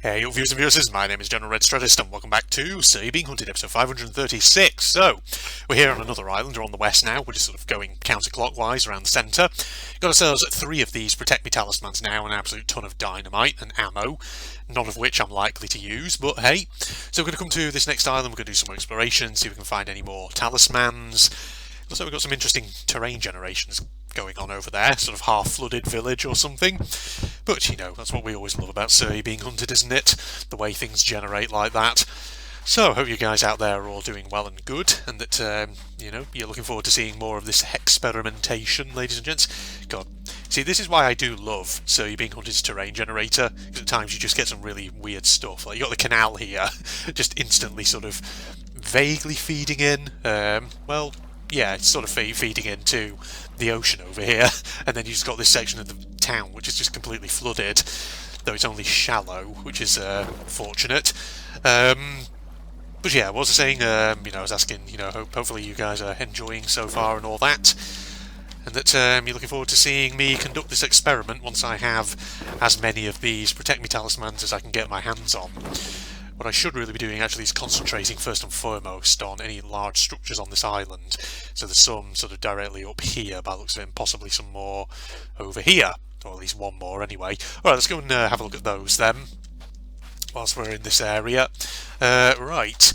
Hey, viewers and viewers, my name is General Red Strategist, and welcome back to Say Being Hunted, episode 536. So, we're here on another island, we're on the west now, we're just sort of going counterclockwise around the centre. Got ourselves 3 of these Protect Me talismans now, an absolute ton of dynamite and ammo, none of which I'm likely to use, but hey. So we're going to come to this next island, we're going to do some more exploration, see if we can find any more talismans. Looks like we've got some interesting terrain generations going on over there, sort of half-flooded village or something. But, you know, that's what we always love about Surrey being hunted, isn't it? The way things generate like that. So, I hope you guys out there are all doing well and good, and that, you know, you're looking forward to seeing more of this experimentation, ladies and gents. God, see, this is why I do love Surrey being hunted's terrain generator, because at times you just get some really weird stuff. Like, you got the canal here, just instantly sort of vaguely feeding in, well, yeah, it's sort of feeding into the ocean over here, and then you've just got this section of the town which is just completely flooded, though it's only shallow, which is fortunate. But yeah, what was I saying? You know, I was asking, you know, hopefully you guys are enjoying so far and all that, and that you're looking forward to seeing me conduct this experiment once I have as many of these Protect Me talismans as I can get my hands on. What I should really be doing actually is concentrating first and foremost on any large structures on this island. So there's some sort of directly up here by the looks of it, and possibly some more over here, or at least one more anyway. Alright, let's go and have a look at those then, whilst we're in this area. Right,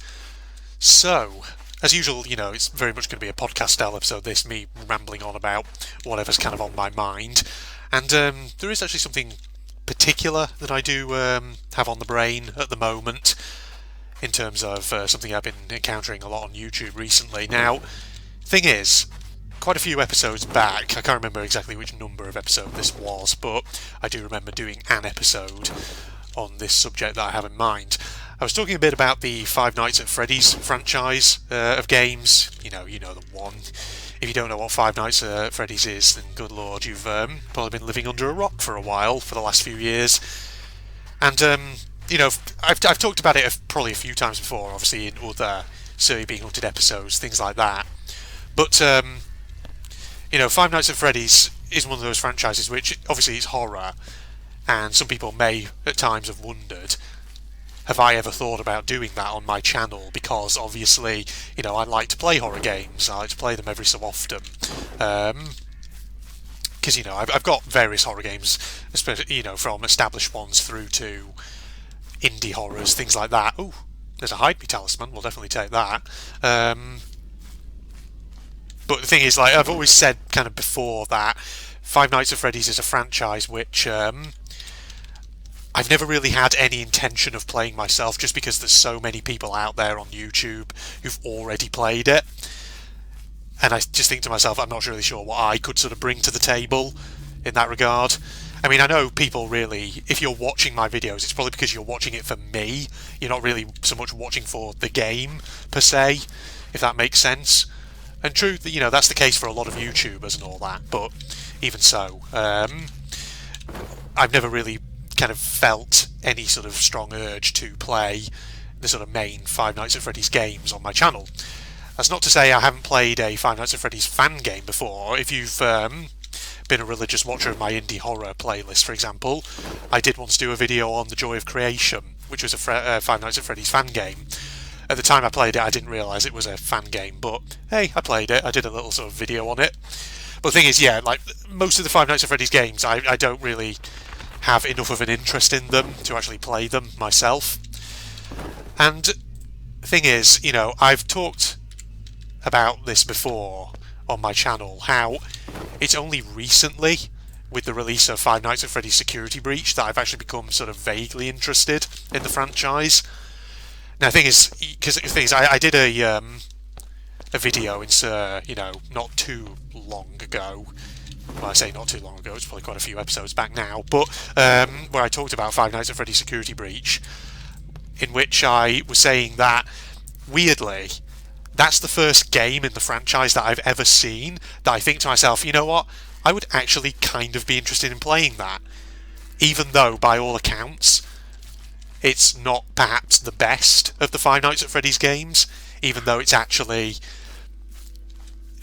so, as usual, you know, it's very much going to be a podcast style episode, this, me rambling on about whatever's kind of on my mind. And there is actually something particular that I do have on the brain at the moment in terms of something I've been encountering a lot on YouTube recently. Now, thing is, quite a few episodes back, I can't remember exactly which number of episode this was, but I do remember doing an episode on this subject that I have in mind. I was talking a bit about the Five Nights at Freddy's franchise of games. You know the one. If you don't know what Five Nights at Freddy's is, then good lord, you've probably been living under a rock for a while, for the last few years. And, you know, I've talked about it probably a few times before, obviously in other Surrey Being Hunted episodes, things like that. But, you know, Five Nights at Freddy's is one of those franchises which, obviously, is horror, and some people may, at times, have wondered, have I ever thought about doing that on my channel? Because obviously, you know, I like to play horror games. I like to play them every so often. Because, you know, I've got various horror games, especially, you know, from established ones through to indie horrors, things like that. Ooh, there's a Hide Me talisman. We'll definitely take that. But the thing is, like, I've always said kind of before that Five Nights at Freddy's is a franchise which I've never really had any intention of playing myself, just because there's so many people out there on YouTube who've already played it, and I just think to myself, I'm not really sure what I could sort of bring to the table in that regard. I mean, I know people really, if you're watching my videos, it's probably because you're watching it for me. You're not really so much watching for the game per se, if that makes sense. And true, you know, that's the case for a lot of YouTubers and all that, but even so, I've never really kind of felt any sort of strong urge to play the sort of main Five Nights at Freddy's games on my channel. That's not to say I haven't played a Five Nights at Freddy's fan game before. If you've been a religious watcher of my indie horror playlist, for example, I did once do a video on The Joy of Creation, which was a Five Nights at Freddy's fan game. At the time I played it, I didn't realise it was a fan game, but hey, I played it. I did a little sort of video on it. But the thing is, yeah, like most of the Five Nights at Freddy's games, I don't really have enough of an interest in them to actually play them myself. And the thing is, you know, I've talked about this before on my channel, how it's only recently, with the release of Five Nights at Freddy's Security Breach, that I've actually become sort of vaguely interested in the franchise. Now, the thing is, I did a video in, you know, not too long ago. Well, I say not too long ago, it's probably quite a few episodes back now, but where I talked about Five Nights at Freddy's Security Breach, in which I was saying that, weirdly, that's the first game in the franchise that I've ever seen that I think to myself, you know what, I would actually kind of be interested in playing that, even though, by all accounts, it's not perhaps the best of the Five Nights at Freddy's games, even though it's actually...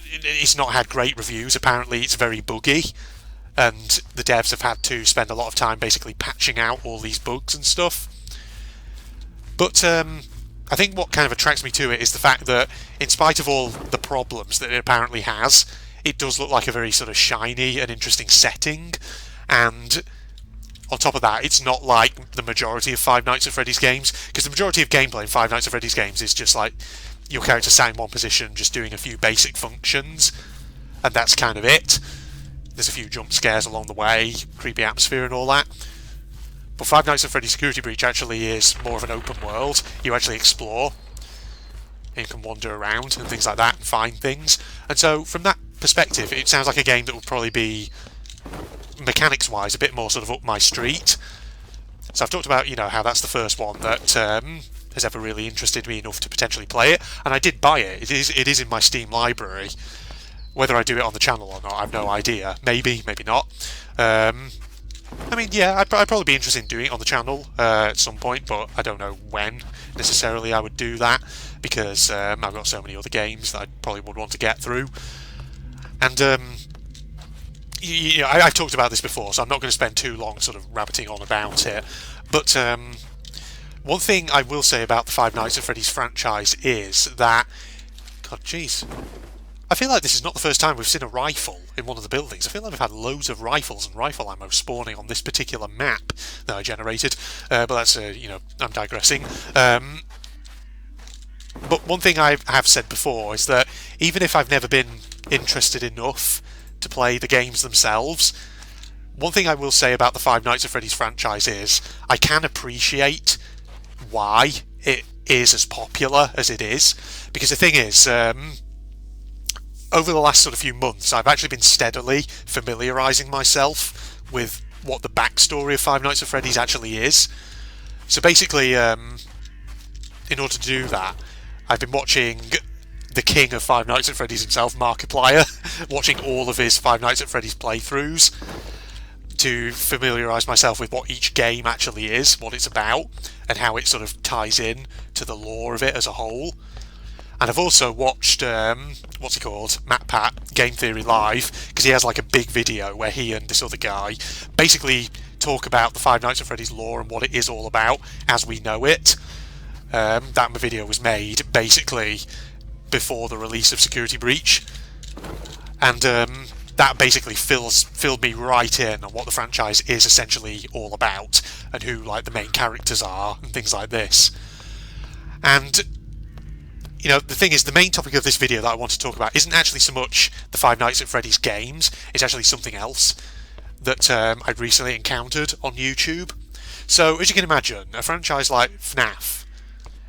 it's not had great reviews. Apparently it's very buggy, and the devs have had to spend a lot of time basically patching out all these bugs and stuff. But I think what kind of attracts me to it is the fact that, in spite of all the problems that it apparently has, it does look like a very sort of shiny and interesting setting, and on top of that, it's not like the majority of Five Nights at Freddy's games, because the majority of gameplay in Five Nights at Freddy's games is just like your character sat in one position, just doing a few basic functions, and that's kind of it. There's a few jump scares along the way, creepy atmosphere and all that. But Five Nights at Freddy's Security Breach actually is more of an open world. You actually explore, and you can wander around and things like that and find things. And so, from that perspective, it sounds like a game that would probably be, mechanics-wise, a bit more sort of up my street. So I've talked about, how that's the first one that has ever really interested me enough to potentially play it, and I did buy it. It is in my Steam library. Whether I do it on the channel or not, I've no idea. Maybe, maybe not. I mean, yeah, I'd probably be interested in doing it on the channel at some point, but I don't know when necessarily I would do that, because I've got so many other games that I probably would want to get through. And I've talked about this before, so I'm not going to spend too long sort of rabbiting on about it. But one thing I will say about the Five Nights at Freddy's franchise is that, God, jeez, I feel like this is not the first time we've seen a rifle in one of the buildings. I feel like we've had loads of rifles and rifle ammo spawning on this particular map that I generated. But that's, I'm digressing. But one thing I have said before is that even if I've never been interested enough to play the games themselves, one thing I will say about the Five Nights at Freddy's franchise is I can appreciate why it is as popular as it is. Because the thing is, over the last sort of few months, I've actually been steadily familiarising myself with what the backstory of Five Nights at Freddy's actually is. So basically, in order to do that, I've been watching the king of Five Nights at Freddy's himself, Markiplier, watching all of his Five Nights at Freddy's playthroughs to familiarise myself with what each game actually is, what it's about, and how it sort of ties in to the lore of it as a whole. And I've also watched, what's he called, MatPat, Game Theory Live, because he has like a big video where he and this other guy basically talk about the Five Nights at Freddy's lore and what it is all about as we know it. That video was made basically before the release of Security Breach, and that basically filled me right in on what the franchise is essentially all about, and who like the main characters are, and things like this. And the thing is, the main topic of this video that I want to talk about isn't actually so much the Five Nights at Freddy's games, it's actually something else that I'd recently encountered on YouTube. So, as you can imagine, a franchise like FNAF,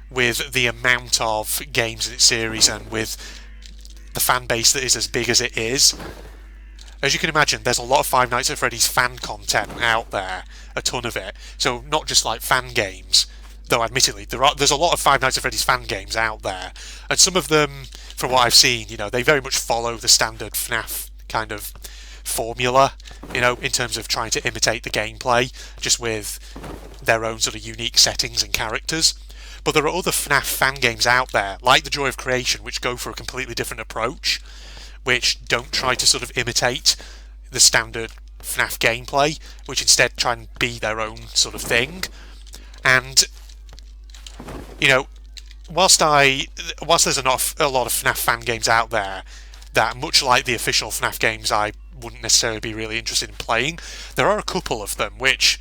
with the amount of games in its series and with the fan base that is as big as it is, as you can imagine, there's a lot of Five Nights at Freddy's fan content out there, a ton of it. So, not just like fan games, though admittedly there's a lot of Five Nights at Freddy's fan games out there, and some of them, from what I've seen, they very much follow the standard FNAF kind of formula, in terms of trying to imitate the gameplay, just with their own sort of unique settings and characters. But there are other FNAF fan games out there, like The Joy of Creation, which go for a completely different approach, which don't try to sort of imitate the standard FNAF gameplay, which instead try and be their own sort of thing. And whilst there's not a lot of FNAF fan games out there that, much like the official FNAF games, I wouldn't necessarily be really interested in playing, there are a couple of them which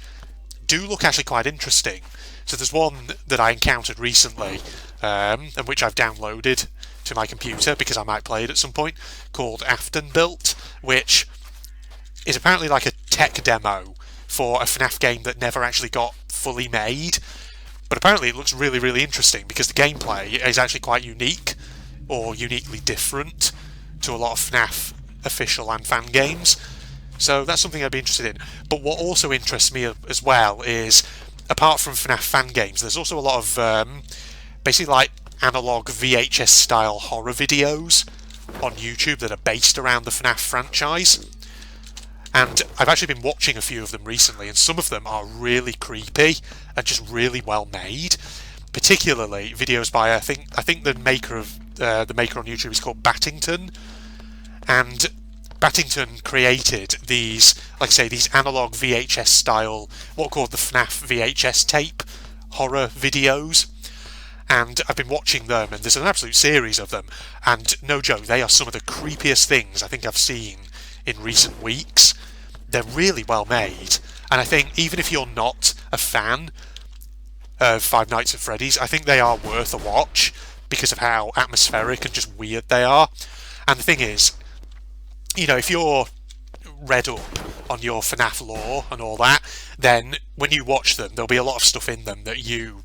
do look actually quite interesting. So there's one that I encountered recently, and which I've downloaded to my computer because I might play it at some point, called Aftonbuilt, which is apparently like a tech demo for a FNAF game that never actually got fully made. But apparently it looks really, really interesting because the gameplay is actually quite unique, or uniquely different, to a lot of FNAF official and fan games. So that's something I'd be interested in. But what also interests me as well is, apart from FNAF fan games, there's also a lot of basically like analog VHS style horror videos on YouTube that are based around the FNAF franchise. And I've actually been watching a few of them recently, and some of them are really creepy and just really well made. Particularly videos by I think the maker on YouTube is called Battington, and Battington created these, like I say, these analog VHS style, what are called the FNAF VHS tape horror videos. And I've been watching them, and there's an absolute series of them, and no joke, they are some of the creepiest things I think I've seen in recent weeks. They're really well made, and I think even if you're not a fan of Five Nights at Freddy's, I think they are worth a watch because of how atmospheric and just weird they are. And the thing is, you know, if you're read up on your FNAF lore and all that, then when you watch them, there'll be a lot of stuff in them that you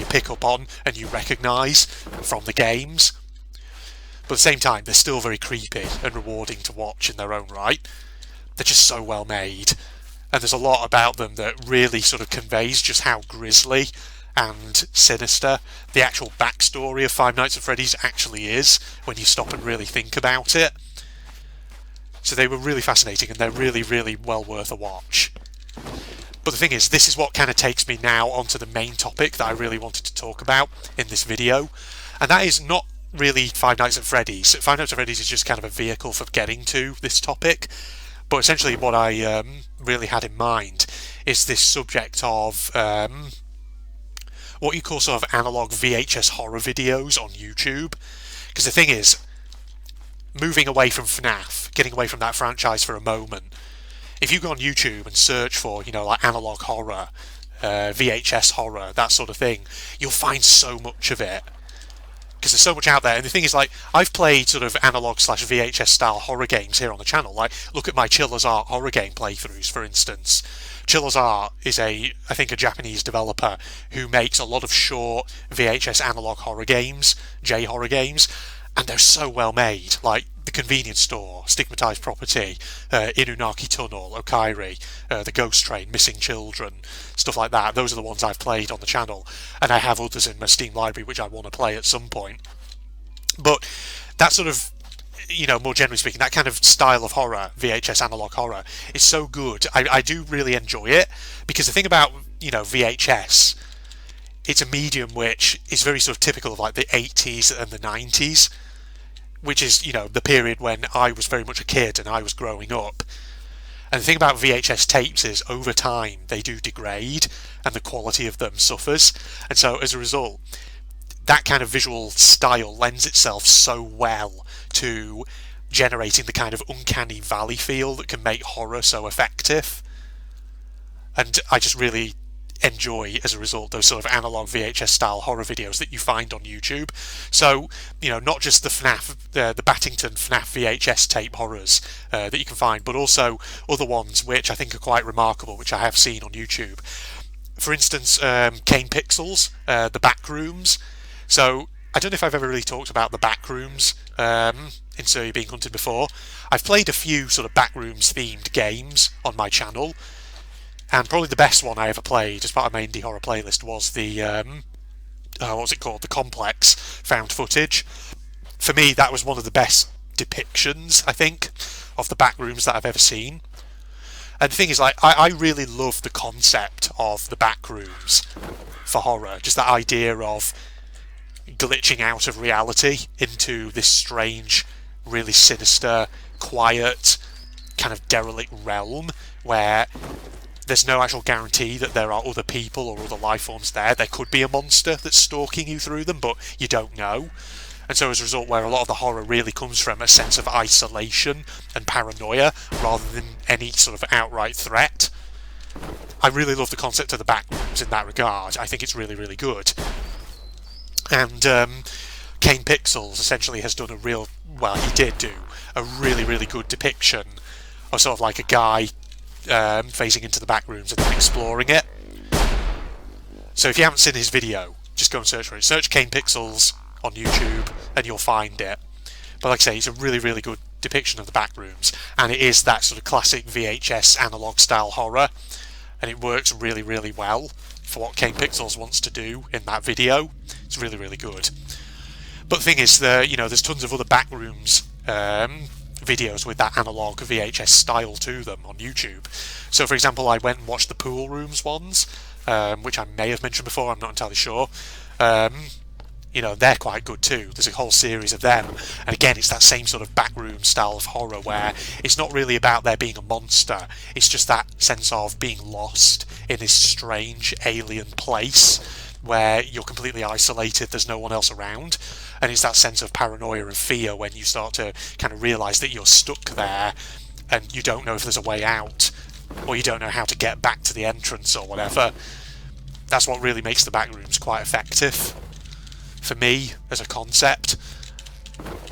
pick up on and you recognise from the games. But at the same time, they're still very creepy and rewarding to watch in their own right. They're just so well made, and there's a lot about them that really sort of conveys just how grisly and sinister the actual backstory of Five Nights at Freddy's actually is when you stop and really think about it. So they were really fascinating, and they're really, really well worth a watch. But the thing is, this is what kind of takes me now onto the main topic that I really wanted to talk about in this video, and that is not really Five Nights at Freddy's. Five Nights at Freddy's is just kind of a vehicle for getting to this topic, but essentially what I really had in mind is this subject of what you call sort of analog VHS horror videos on YouTube. Because the thing is, moving away from FNAF, getting away from that franchise for a moment, if you go on YouTube and search for, you know, like analog horror, VHS horror, that sort of thing, you'll find so much of it. Because there's so much out there. And the thing is, like, I've played sort of analog / VHS style horror games here on the channel. Like, look at my Chiller's Art horror game playthroughs, for instance. Chiller's Art is I think a Japanese developer who makes a lot of short VHS analog horror games, J-horror games, and they're so well made. Like The Convenience Store, Stigmatized Property, Inunaki Tunnel, Okairi, The Ghost Train, Missing Children, stuff like that. Those are the ones I've played on the channel, and I have others in my Steam library which I want to play at some point. But that sort of, you know, more generally speaking, that kind of style of horror, VHS analog horror, is so good. I do really enjoy it, because the thing about, you know, VHS, it's a medium which is very sort of typical of like the 80s and the 90s, which is, you know, the period when I was very much a kid and I was growing up. And the thing about VHS tapes is, over time, they do degrade and the quality of them suffers. And so, as a result, that kind of visual style lends itself so well to generating the kind of uncanny valley feel that can make horror so effective. And I just really enjoy, as a result, those sort of analog VHS style horror videos that you find on YouTube. So, you know, not just the FNAF, the Battington FNAF VHS tape horrors that you can find, but also other ones which I think are quite remarkable, which I have seen on YouTube. For instance, Kane Pixels, the Backrooms. So, I don't know if I've ever really talked about the Backrooms in So You're Being Hunted before. I've played a few sort of Backrooms themed games on my channel, and probably the best one I ever played as part of my indie horror playlist was the, what was it called? The Complex found footage. For me, that was one of the best depictions, I think, of the Backrooms that I've ever seen. And the thing is, like, I really love the concept of the Backrooms for horror. Just that idea of glitching out of reality into this strange, really sinister, quiet, kind of derelict realm where there's no actual guarantee that there are other people or other life forms there. There could be a monster that's stalking you through them, but you don't know. And so as a result, where a lot of the horror really comes from a sense of isolation and paranoia rather than any sort of outright threat. I really love the concept of the Backrooms in that regard. I think it's really, really good. And Kane Pixels essentially has done he did do a really, really good depiction of sort of like a guy phasing into the Backrooms and then exploring it. So if you haven't seen his video, just go and search for it. Search Kane Pixels on YouTube and you'll find it. But like I say, it's a really, really good depiction of the Backrooms, and it is that sort of classic VHS analog style horror, and it works really, really well for what Kane Pixels wants to do in that video. It's really, really good. But the thing is, there's tons of other Backrooms videos with that analog VHS style to them on YouTube. So for example, I went and watched the Pool Rooms ones, which I may have mentioned before, I'm not entirely sure. They're quite good too. There's a whole series of them, and again, it's that same sort of backroom style of horror where it's not really about there being a monster, it's just that sense of being lost in this strange alien place where you're completely isolated, there's no one else around, and it's that sense of paranoia and fear when you start to kind of realise that you're stuck there and you don't know if there's a way out, or you don't know how to get back to the entrance or whatever. That's what really makes the backrooms quite effective for me as a concept,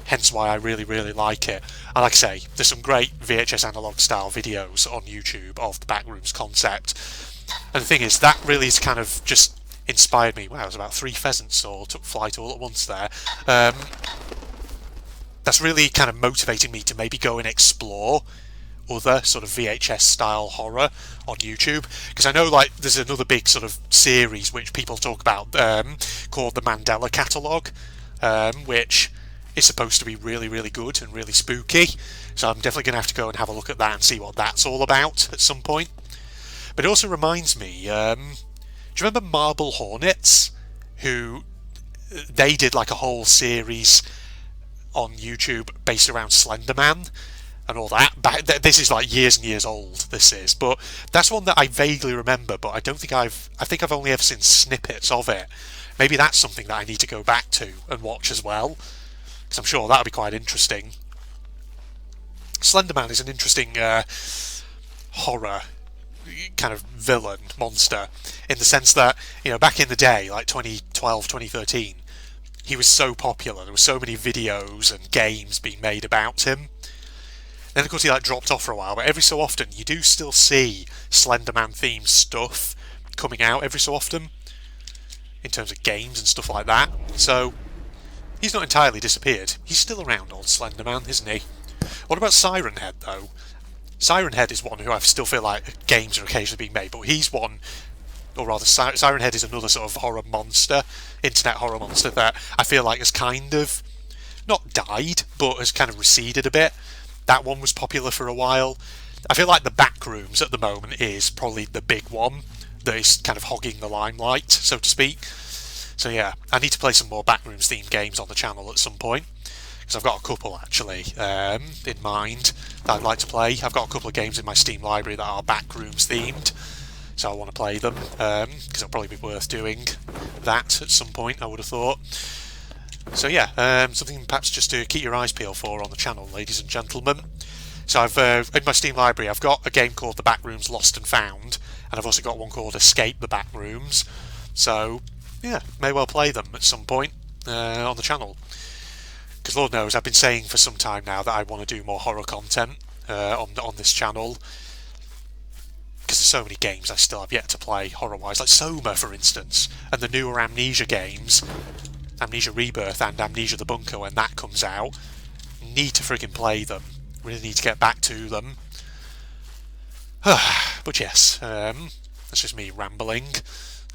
hence why I really, really like it. And like I say, there's some great VHS analog style videos on YouTube of the backrooms concept, and the thing is, that really is kind of just inspired me. Wow, it was about 3 pheasants all took flight all at once there. That's really kind of motivating me to maybe go and explore other sort of VHS style horror on YouTube, because I know like there's another big sort of series which people talk about called the Mandela Catalogue, which is supposed to be really, really good and really spooky, so I'm definitely going to have to go and have a look at that and see what that's all about at some point. But it also reminds me, do you remember Marble Hornets, who they did like a whole series on YouTube based around Slender Man and all that? This is like years and years old, this is, but that's one that I vaguely remember, but I think I've only ever seen snippets of it. Maybe that's something that I need to go back to and watch as well, because I'm sure that'll be quite interesting. Slender Man is an interesting horror kind of villain monster, in the sense that, you know, back in the day, like 2012, 2013, he was so popular, there were so many videos and games being made about him. Then of course he like dropped off for a while, but every so often you do still see Slenderman themed stuff coming out every so often, in terms of games and stuff like that. So he's not entirely disappeared. He's still around, old Slenderman, isn't he? What about Siren Head though? Siren Head is one who I still feel like games are occasionally being made, but he's one, or rather Siren Head is another sort of horror monster, internet horror monster, that I feel like has kind of not died, but has kind of receded a bit. That one was popular for a while. I feel like the Backrooms at the moment is probably the big one that is kind of hogging the limelight, so to speak. So yeah, I need to play some more Backrooms themed games on the channel at some point, because I've got a couple actually in mind that I'd like to play. I've got a couple of games in my Steam library that are Backrooms themed, so I want to play them, because it'll probably be worth doing that at some point, I would have thought. So yeah, something perhaps just to keep your eyes peeled for on the channel, ladies and gentlemen. So I've in my Steam library I've got a game called The Backrooms Lost and Found, and I've also got one called Escape the Backrooms. So yeah, may well play them at some point on the channel, because Lord knows I've been saying for some time now that I want to do more horror content on this channel, because there's so many games I still have yet to play horror-wise, like Soma for instance, and the newer Amnesia games, Amnesia Rebirth and Amnesia the Bunker, when that comes out. Need to friggin' play them. Really need to get back to them. But yes, that's just me rambling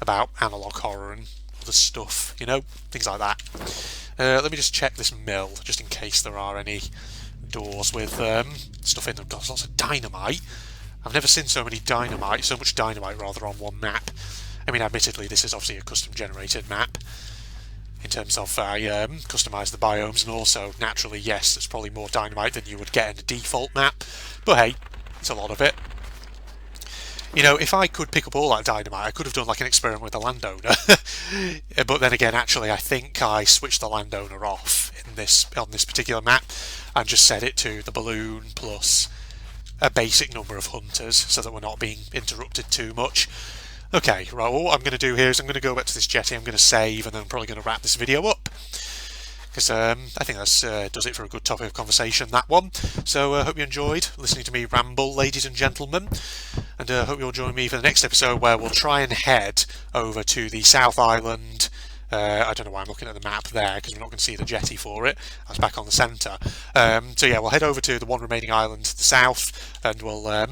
about analogue horror and other stuff, you know, things like that. Let me just check this mill, just in case there are any doors with stuff in them. There's lots of dynamite. I've never seen so much dynamite rather, on one map. I mean, admittedly, this is obviously a custom-generated map, in terms of customise the biomes, and also, naturally, yes, there's probably more dynamite than you would get in a default map, but hey, it's a lot of it. You know, if I could pick up all that dynamite, I could have done like an experiment with the landowner. But then again, actually, I think I switched the landowner off on this particular map and just set it to the balloon plus a basic number of hunters, so that we're not being interrupted too much. Okay, right, well, what I'm going to do here is I'm going to go back to this jetty, I'm going to save, and then I'm probably going to wrap this video up, because I think that does it for a good topic of conversation, that one. So I hope you enjoyed listening to me ramble, ladies and gentlemen, and I hope you'll join me for the next episode, where we'll try and head over to the South Island. I don't know why I'm looking at the map there, because we're not going to see the jetty for it. That's back on the centre. So yeah, we'll head over to the one remaining island to the south, and we'll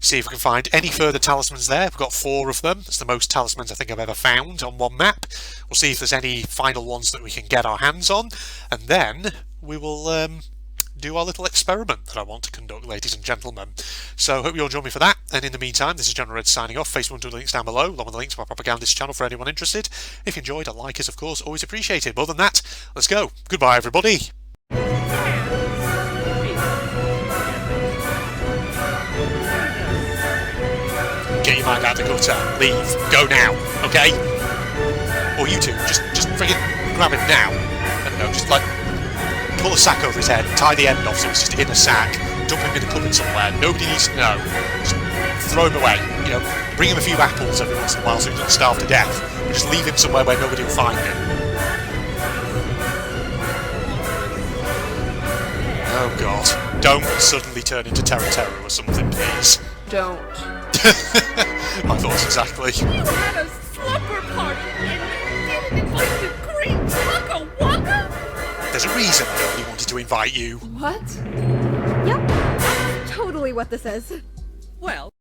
see if we can find any further talismans there. We've got 4 of them. That's the most talismans I think I've ever found on one map. We'll see if there's any final ones that we can get our hands on, and then we will do our little experiment that I want to conduct, ladies and gentlemen. So hope you'll join me for that, and in the meantime, this is General Red signing off. Facebook and links down below, along with the links to my propagandist channel for anyone interested. If you enjoyed, a like is of course always appreciated. But other than that, let's go. Goodbye everybody. Get your mind out the gutter. Leave. Go now. Okay? Or you two, just friggin' grab him now. I don't know, just like pull a sack over his head, tie the end off so it's just in a sack, dump him in a cupboard somewhere. Nobody needs to know. Just throw him away. You know, bring him a few apples every once in a while so he doesn't starve to death. But just leave him somewhere where nobody will find him. Oh god. Don't suddenly turn into Terra or something, please. Don't. My thoughts exactly. You had a slumber party and didn't invite the great Waka Waka? There's a reason I only wanted to invite you. What? Yep, that's totally what this is. Well,